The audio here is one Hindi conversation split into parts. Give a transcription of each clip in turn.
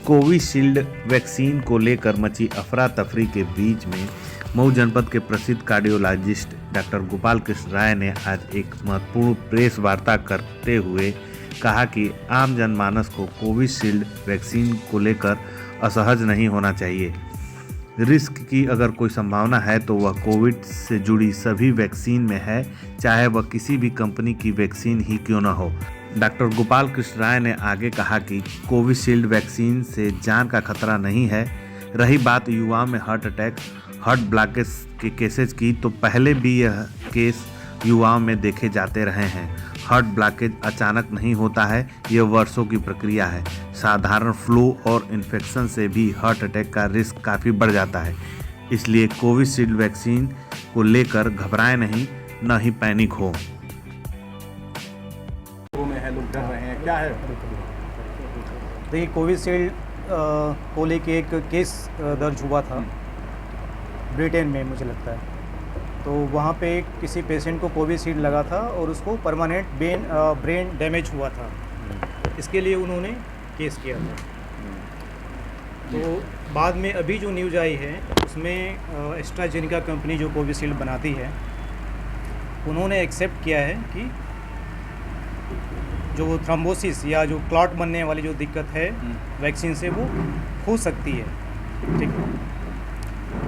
कोविशील्ड वैक्सीन को लेकर मची अफरा तफरी के बीच में मऊ जनपद के प्रसिद्ध कार्डियोलॉजिस्ट डॉक्टर गोपाल कृष्ण राय ने आज एक महत्वपूर्ण प्रेस वार्ता करते हुए कहा कि आम जनमानस को कोविशील्ड वैक्सीन को लेकर असहज नहीं होना चाहिए। रिस्क की अगर कोई संभावना है तो वह कोविड से जुड़ी सभी वैक्सीन में है, चाहे वह किसी भी कंपनी की वैक्सीन ही क्यों न हो। डॉक्टर गोपाल कृष्ण राय ने आगे कहा कि कोविशील्ड वैक्सीन से जान का खतरा नहीं है। रही बात युवाओं में हार्ट अटैक, हार्ट ब्लॉकेज के केसेज की, तो पहले भी यह केस युवाओं में देखे जाते रहे हैं। हार्ट ब्लॉकेज अचानक नहीं होता है, यह वर्षों की प्रक्रिया है। साधारण फ्लू और इन्फेक्शन से भी हार्ट अटैक का रिस्क काफ़ी बढ़ जाता है। इसलिए कोविशील्ड वैक्सीन को लेकर घबराएं नहीं, न ही पैनिक हो। लोग डर रहे हैं, क्या है? देखिए, कोविशील्ड को लेके एक केस दर्ज हुआ था ब्रिटेन में, मुझे लगता है। तो वहाँ पे किसी पेशेंट को कोविशील्ड लगा था और उसको परमानेंट ब्रेन डैमेज हुआ था। इसके लिए उन्होंने केस किया था। तो बाद में अभी जो न्यूज़ आई है उसमें एस्ट्राजेनेका कंपनी जो कोविशील्ड बनाती है, उन्होंने एक्सेप्ट किया है कि जो थ्रोम्बोसिस या जो क्लॉट बनने वाली जो दिक्कत है वैक्सीन से, वो हो सकती है। ठीक है,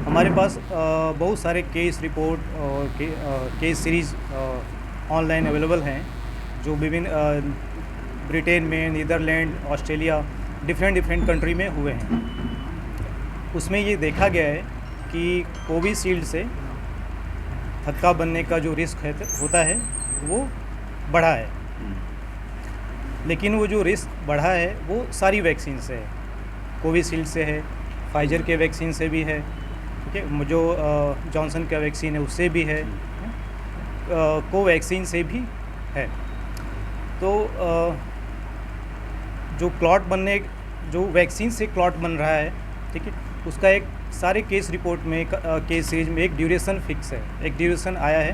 हमारे पास बहुत सारे केस रिपोर्ट और केस सीरीज़ ऑनलाइन अवेलेबल हैं, जो विभिन्न ब्रिटेन में, नीदरलैंड, ऑस्ट्रेलिया, डिफरेंट कंट्री में हुए हैं। उसमें ये देखा गया है कि कोविशील्ड से थक्का बनने का जो रिस्क होता है वो बढ़ा है। लेकिन वो जो रिस्क बढ़ा है वो सारी वैक्सीन से है। कोविशील्ड से है, फाइजर के वैक्सीन से भी है, ठीक है, जो जॉनसन का वैक्सीन है उससे भी है, कोवैक्सीन से भी है। तो जो वैक्सीन से क्लॉट बन रहा है, ठीक है, उसका एक सारे केस रिपोर्ट में, केस सीरीज में एक ड्यूरेशन फिक्स है, एक ड्यूरेशन आया है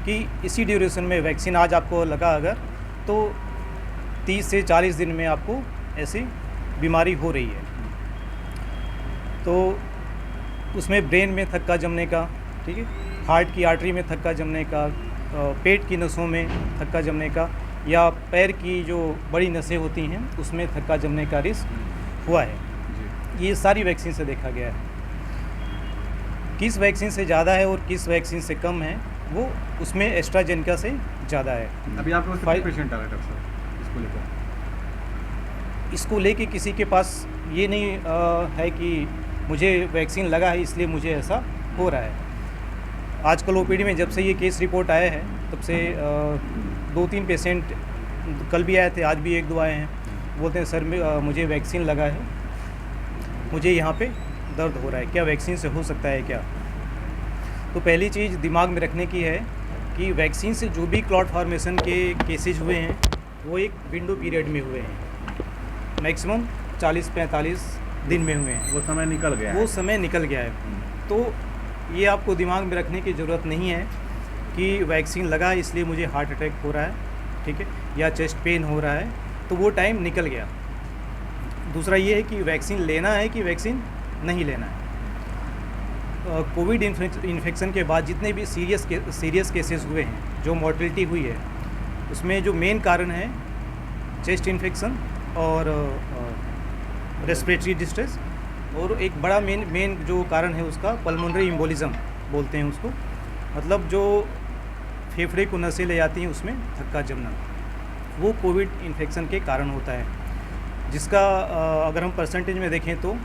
कि इसी ड्यूरेशन में वैक्सीन आज आपको लगा अगर, तो 30 से 40 दिन में आपको ऐसी बीमारी हो रही है। तो उसमें ब्रेन में थक्का जमने का, ठीक है, हार्ट की आर्टरी में थक्का जमने का, पेट की नसों में थक्का जमने का, या पैर की जो बड़ी नसें होती हैं उसमें थक्का जमने का रिस्क हुआ है। ये सारी वैक्सीन से देखा गया है। किस वैक्सीन से ज़्यादा है और किस वैक्सीन से कम है, वो उसमें एस्ट्राजेनेका से ज़्यादा है। अभी आपके पास पेशेंट आ रहा है डॉक्टर साहब इसको लेके किसी के पास ये नहीं है कि मुझे वैक्सीन लगा है इसलिए मुझे ऐसा हो रहा है। आजकल ओपीडी में जब से ये केस रिपोर्ट आया है तब से 2-3 पेशेंट कल भी आए थे, आज भी 1-2 आए हैं, बोलते हैं सर मुझे वैक्सीन लगा है, मुझे यहाँ पे दर्द हो रहा है, क्या वैक्सीन से हो सकता है क्या? तो पहली चीज़ दिमाग में रखने की है कि वैक्सीन से जो भी क्लॉट फॉर्मेशन के केसेज हुए हैं वो एक विंडो पीरियड में हुए हैं, मैक्सिमम 40-45 दिन में हुए हैं। वो समय निकल गया है। तो ये आपको दिमाग में रखने की ज़रूरत नहीं है कि वैक्सीन लगा है इसलिए मुझे हार्ट अटैक हो रहा है, ठीक है, या चेस्ट पेन हो रहा है, तो वो टाइम निकल गया। दूसरा ये है कि वैक्सीन लेना है कि वैक्सीन नहीं लेना है। कोविड इन्फेक्शन के बाद जितने भी सीरियस केसेस हुए हैं, जो मॉर्टेलिटी हुई है, उसमें जो मेन कारण है चेस्ट इन्फेक्शन और रेस्पिरेटरी डिस्ट्रेस, और एक बड़ा मेन जो कारण है उसका पल्मोनरी एम्बोलिज्म बोलते हैं उसको, मतलब जो फेफड़े को नसें ले जाती हैं उसमें थक्का जमना, वो कोविड इन्फेक्शन के कारण होता है, जिसका अगर हम परसेंटेज में देखें तो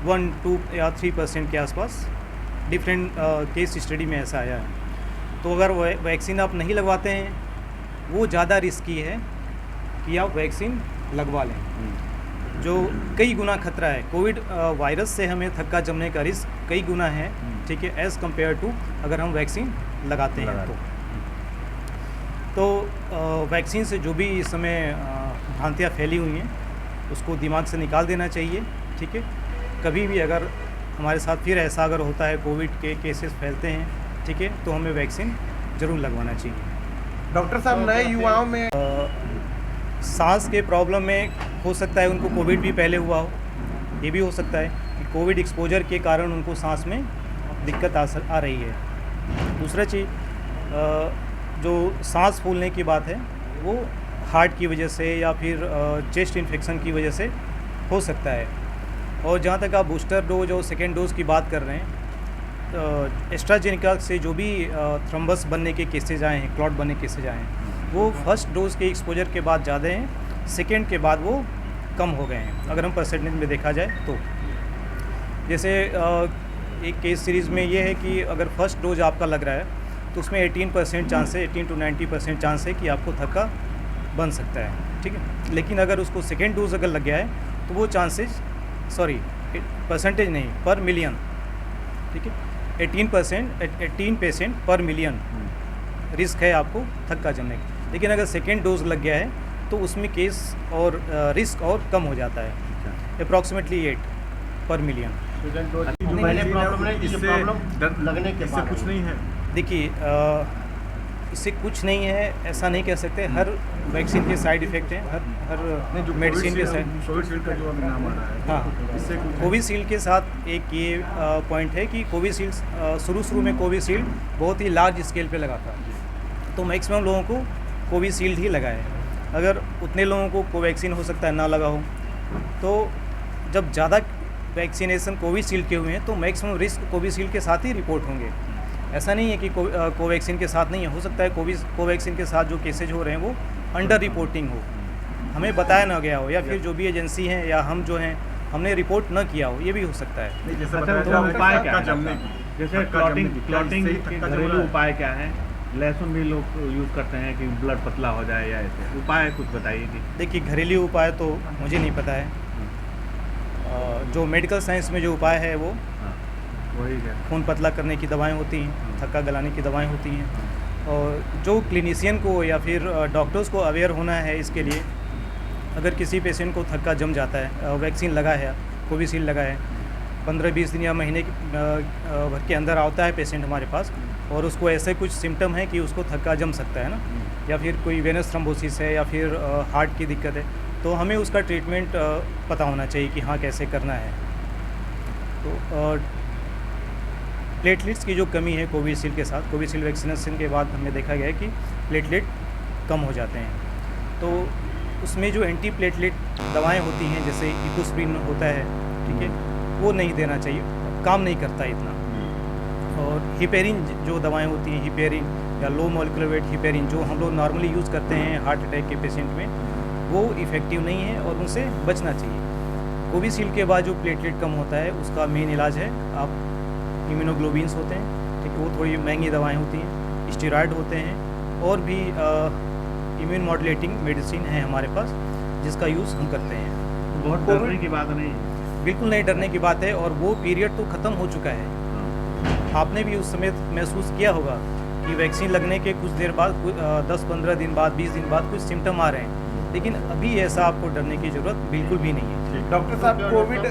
1, 2 या 3% के आसपास डिफरेंट केस स्टडी में ऐसा आया है। तो अगर वैक्सीन आप नहीं लगवाते हैं, वो ज़्यादा रिस्की है कि आप वैक्सीन लगवा लें, जो कई गुना खतरा है। कोविड वायरस से हमें थक्का जमने का रिस्क कई गुना है, ठीक है, एज़ कम्पेयर टू अगर हम वैक्सीन लगाते हैं तो वैक्सीन से जो भी इस समय भ्रांतियाँ फैली हुई हैं उसको दिमाग से निकाल देना चाहिए, ठीक है। कभी भी अगर हमारे साथ फिर ऐसा अगर होता है, कोविड के केसेस फैलते हैं, ठीक है, तो हमें वैक्सीन ज़रूर लगवाना चाहिए। डॉक्टर साहब, नए युवाओं में सांस के प्रॉब्लम में हो सकता है उनको कोविड भी पहले हुआ हो, ये भी हो सकता है कि कोविड एक्सपोजर के कारण उनको सांस में दिक्कत आ रही है। दूसरा चीज़ जो सांस फूलने की बात है वो हार्ट की वजह से या फिर चेस्ट इन्फेक्शन की वजह से हो सकता है। और जहाँ तक आप बूस्टर डोज और सेकेंड डोज की बात कर रहे हैं, एस्ट्राजेनिका से जो भी थ्रम्बस बनने के केसेज आए हैं, क्लॉट बनने के केसेज आए हैं, वो फर्स्ट डोज के एक्सपोजर के बाद ज़्यादा हैं, सेकेंड के बाद वो कम हो गए हैं अगर हम परसेंटेज में देखा जाए तो। जैसे एक केस सीरीज़ में ये है कि अगर फर्स्ट डोज आपका लग रहा है तो उसमें 18% चांस है, 18 to 90% चांस है कि आपको थक्का बन सकता है, ठीक है। लेकिन अगर उसको सेकेंड डोज अगर लग गया है तो वो चांसेस, सॉरी परसेंटेज नहीं, पर मिलियन, ठीक है, 18% पर मिलियन रिस्क है आपको थक्का जमने का। लेकिन अगर सेकेंड डोज लग गया है तो उसमें केस और रिस्क और कम हो जाता है, अप्रॉक्सीमेटली 8 पर मिलियन। पहले प्रॉब्लम है, इससे प्रॉब्लम लगने के बाद कुछ नहीं है। देखिए इससे कुछ नहीं है ऐसा नहीं कह सकते, हर वैक्सीन के साइड इफ़ेक्ट हैं, हर मेडिसिन के साइड। कोविशील्ड का जो अभी नाम आ रहा है, हाँ, इससे कुछ कोविशील्ड के साथ एक ये पॉइंट है कि कोविशील्ड शुरू में कोविशील्ड बहुत ही लार्ज स्केल पे लगा था, तो मैक्सिमम लोगों को कोविशील्ड ही लगा है। अगर उतने लोगों को कोवैक्सीन हो सकता है ना लगा हो, तो जब ज़्यादा वैक्सीनेशन कोविशील्ड के हुए हैं तो मैक्सिमम रिस्क कोविशील्ड के साथ ही रिपोर्ट होंगे। ऐसा नहीं है कि कोवैक्सीन के साथ नहीं है, हो सकता है कोवैक्सीन के साथ जो केसेज हो रहे हैं वो अंडर रिपोर्टिंग हो, हमें बताया ना गया हो, या फिर जो भी एजेंसी हैं या हम जो हैं हमने रिपोर्ट न किया हो, ये भी हो सकता है। जैसे तो उपाय क्या है? जमने की, जैसे क्लॉटिंग के घरेलू उपाय क्या है? लहसुन भी लोग यूज़ करते हैं कि ब्लड पतला हो जाए, या ऐसे उपाय कुछ बताइए कि। देखिए घरेलू उपाय तो मुझे नहीं पता है, जो मेडिकल साइंस में जो उपाय है वो वही है, खून पतला करने की दवाएं होती हैं, थक्का गलाने की दवाएं होती हैं, और जो क्लिनिशियन को या फिर डॉक्टर्स को अवेयर होना है इसके लिए, अगर किसी पेशेंट को थक्का जम जाता है, वैक्सीन लगा है, कोविशील्ड लगा है, 15-20 दिन या महीने भर के अंदर आता है पेशेंट हमारे पास और उसको ऐसे कुछ सिम्टम है कि उसको थक्का जम सकता है ना, या फिर कोई वेनस थ्रोम्बोसिस है या फिर हार्ट की दिक्कत है, तो हमें उसका ट्रीटमेंट पता होना चाहिए कि हाँ कैसे करना है। तो प्लेटलेट्स की जो कमी है कोविशील्ड के साथ, कोविशील्ड वैक्सीनेशन के बाद हमने देखा गया है कि प्लेटलेट कम हो जाते हैं, तो उसमें जो एंटी प्लेटलेट दवाएं होती हैं जैसे इकोस्प्रिन होता है, ठीक है, वो नहीं देना चाहिए, काम नहीं करता इतना। और हिपेरिन जो दवाएं होती हैं, हिपेरिन या लो मॉलिक्यूलर वेट हिपेरिन जो हम लोग नॉर्मली यूज़ करते हैं हार्ट अटैक के पेशेंट में, वो इफ़ेक्टिव नहीं है और उनसे बचना चाहिए। कोविशील्ड के बाद जो प्लेटलेट कम होता है उसका मेन इलाज है, आप इम्यूनोग्लोबिन्स होते हैं, ठीक है, वो थोड़ी महंगी दवाएं होती हैं, स्टेरॉयड होते हैं, और भी इम्यून मॉड्यूलेटिंग मेडिसिन है हमारे पास जिसका यूज़ हम करते हैं। बहुत डरने की बात नहीं है, बिल्कुल नहीं डरने की बात है, और वो पीरियड तो ख़त्म हो चुका है। आपने भी उस समय महसूस किया होगा कि वैक्सीन लगने के कुछ देर बाद 10-15 दिन बाद 20 दिन बाद कुछ सिम्टम आ रहे हैं, लेकिन अभी ऐसा आपको डरने की ज़रूरत बिल्कुल भी नहीं है। डॉक्टर साहब कोविड